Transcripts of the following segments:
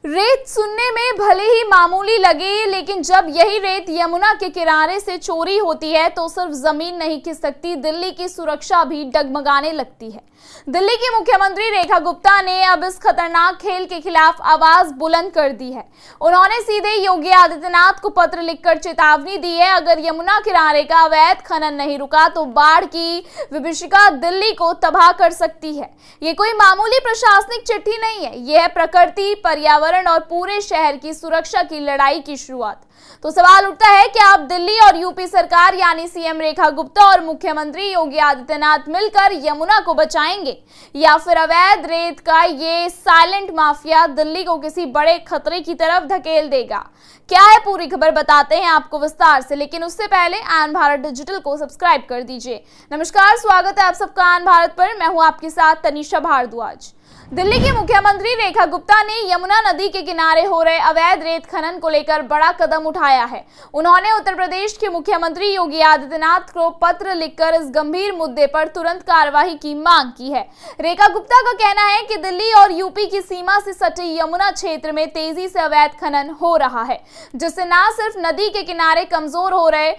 रेत सुनने में भले ही मामूली लगे, लेकिन जब यही रेत यमुना के किनारे से चोरी होती है तो सिर्फ जमीन नहीं खिसकती, दिल्ली की सुरक्षा भी डगमगाने लगती है। दिल्ली की मुख्यमंत्री रेखा गुप्ता ने अब इस खतरनाक खेल के खिलाफ आवाज बुलंद कर दी है। उन्होंने सीधे योगी आदित्यनाथ को पत्र लिखकर चेतावनी दी है, अगर यमुना किनारे का अवैध खनन नहीं रुका तो बाढ़ की विभीषिका दिल्ली को तबाह कर सकती है। ये कोई मामूली प्रशासनिक चिट्ठी नहीं है, यह है प्रकृति, पर्यावरण और पूरे शहर की सुरक्षा की लड़ाई की शुरुआत। तो सवाल उठता है कि आप दिल्ली और यूपी सरकार यानी सीएम रेखा गुप्ता और मुख्यमंत्री योगी आदित्यनाथ मिलकर यमुना को बचाएंगे, या फिर अवैध रेत का ये साइलेंट माफिया दिल्ली को किसी बड़े खतरे की तरफ धकेल देगा। क्या है पूरी खबर, बताते हैं आपको विस्तार से, लेकिन उससे पहले आन भारत डिजिटल को सब्सक्राइब कर दीजिए। नमस्कार, स्वागत है आप सबका आन भारत पर। मैं हूं आपके साथ तनिषा भारद्वाज। दिल्ली की मुख्यमंत्री रेखा गुप्ता ने यमुना नदी के किनारे हो रहे अवैध रेत खनन को लेकर बड़ा कदम उठाया है। उन्होंने उत्तर प्रदेश के मुख्यमंत्री योगी आदित्यनाथ को पत्र लिखकर इस गंभीर मुद्दे पर तुरंत कार्रवाई की मांग की है। रेखा गुप्ता का कहना है कि दिल्ली और यूपी की सीमा से सटे यमुना क्षेत्र में तेजी से अवैध खनन हो रहा है, जिससे न सिर्फ नदी के किनारे कमजोर हो रहे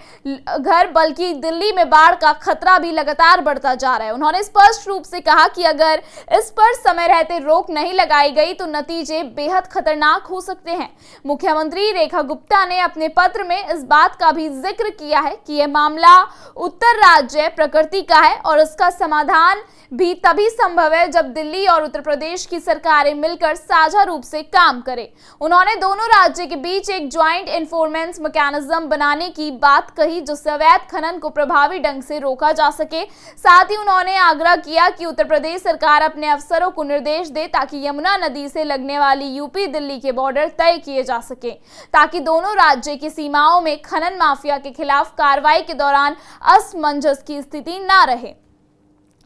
घर, बल्कि दिल्ली में बाढ़ का खतरा भी लगातार बढ़ता जा रहा है। उन्होंने स्पष्ट रूप से कहा कि अगर इस पर समय रोक नहीं लगाई गई तो नतीजे बेहद खतरनाक हो सकते हैं। मुख्यमंत्री रेखा गुप्ता ने अपने पत्र में इस बात का भी जिक्र किया है कि यह मामला उत्तर राज्य प्रकृति का है और इसका समाधान भी तभी संभव है जब दिल्ली और उत्तर प्रदेश की सरकारें मिलकर साझा रूप से काम करें। उन्होंने दोनों राज्य के बीच एक ज्वाइंट इन्फोर्समेंट मैकेनिज्म बनाने की बात कही, जिससे अवैध खनन को प्रभावी ढंग से रोका जा सके। साथ ही उन्होंने आग्रह किया कि उत्तर प्रदेश सरकार अपने अफसरों को निर्देश दे ताकि यमुना नदी से लगने वाली यूपी दिल्ली के बॉर्डर तय किए जा सके, ताकि दोनों राज्य की सीमाओं में खनन माफिया के खिलाफ कार्रवाई के दौरान असमंजस की स्थिति न रहे।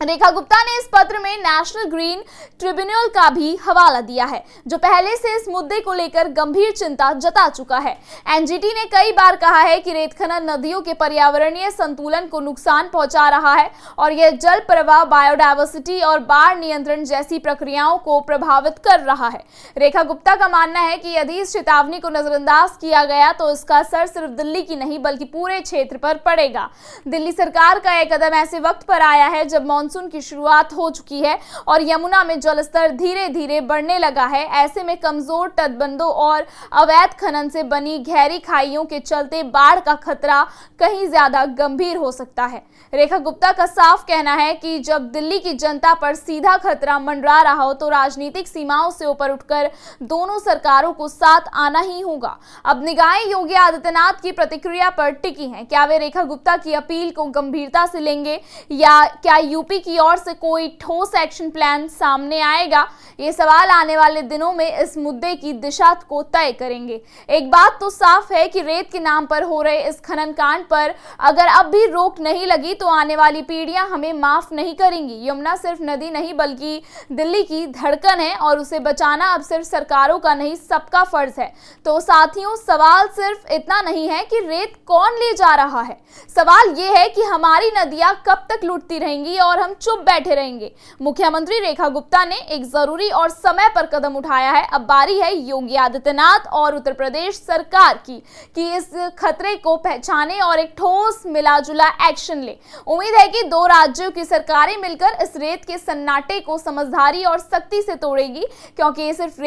रेखा गुप्ता ने इस पत्र में नेशनल ग्रीन ट्रिब्यूनल का भी हवाला दिया है, जो पहले से इस मुद्दे को लेकर गंभीर चिंता जता चुका है। एनजीटी ने कई बार कहा है कि रेत खनन नदियों के पर्यावरणीय संतुलन को नुकसान पहुंचा रहा है और यह जल प्रवाह, बायोडायवर्सिटी और बाढ़ नियंत्रण जैसी प्रक्रियाओं को प्रभावित कर रहा है। रेखा गुप्ता का मानना है कि यदि इस चेतावनी को नजरअंदाज किया गया तो इसका असर सिर्फ दिल्ली की नहीं बल्कि पूरे क्षेत्र पर पड़ेगा। दिल्ली सरकार का यह कदम ऐसे वक्त पर आया है जब मानसून की शुरुआत हो चुकी है और यमुना में जलस्तर धीरे धीरे बढ़ने लगा है। ऐसे में कमजोर तटबंधों और अवैध खनन से बनी गहरी खाइयों के चलते बाढ़ का खतरा कहीं ज्यादा गंभीर हो सकता है। रेखा गुप्ता का साफ कहना है कि जब दिल्ली की जनता पर सीधा खतरा मंडरा रहा हो तो राजनीतिक सीमाओं से ऊपर उठकर दोनों सरकारों को साथ आना ही होगा। अब निगाहें योगी आदित्यनाथ की प्रतिक्रिया पर टिकी हैं। क्या वे रेखा गुप्ता की अपील को गंभीरता से लेंगे या क्या यूपी की ओर से कोई ठोस एक्शन प्लान सामने आएगा? ये सवाल आने वाले दिनों में इस मुद्दे की दिशा को तय करेंगे। एक बात तो साफ है कि रेत के नाम पर हो रहे इस खनन कांड पर अगर अब भी रोक नहीं लगी तो आने वाली पीढ़ियां हमें माफ नहीं करेंगी। यमुना सिर्फ नदी नहीं बल्कि दिल्ली की धड़कन है और उसे बचाना अब सिर्फ सरकारों का नहीं, सबका फर्ज है। तो साथियों, सवाल सिर्फ इतना नहीं है कि रेत कौन ले जा रहा है, सवाल ये है कि हमारी नदियां कब तक लुटती रहेंगी और हम चुप बैठे रहेंगे। मुख्यमंत्री रेखा गुप्ता ने एक जरूरी और समय पर कदम उठाया है। अब बारी है योगी आदित्यनाथ और उत्तर प्रदेश सरकार की कि इस खतरे को पहचाने और एक ठोस मिलाजुला एक्शन ले। उम्मीद है कि दो राज्यों की सरकारें मिलकर इस रेत के सन्नाटे को समझदारी और सख्ती से तोड़ेगी, क्योंकि ये सिर्फ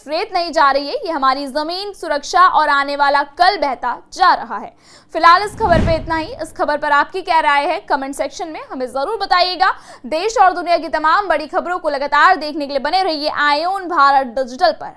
रेत नहीं जा रही है, ये हमारी जमीन, सुरक्षा और आने वाला कल बहता जा रहा है। फिलहाल इस खबर पे इतना ही। इस खबर पर आपकी क्या राय है, कमेंट सेक्शन में हमें जरूर बताइएगा। देश और दुनिया की तमाम बड़ी खबरों को लगातार देखने के लिए बने रहिए आन भारत डिजिटल पर।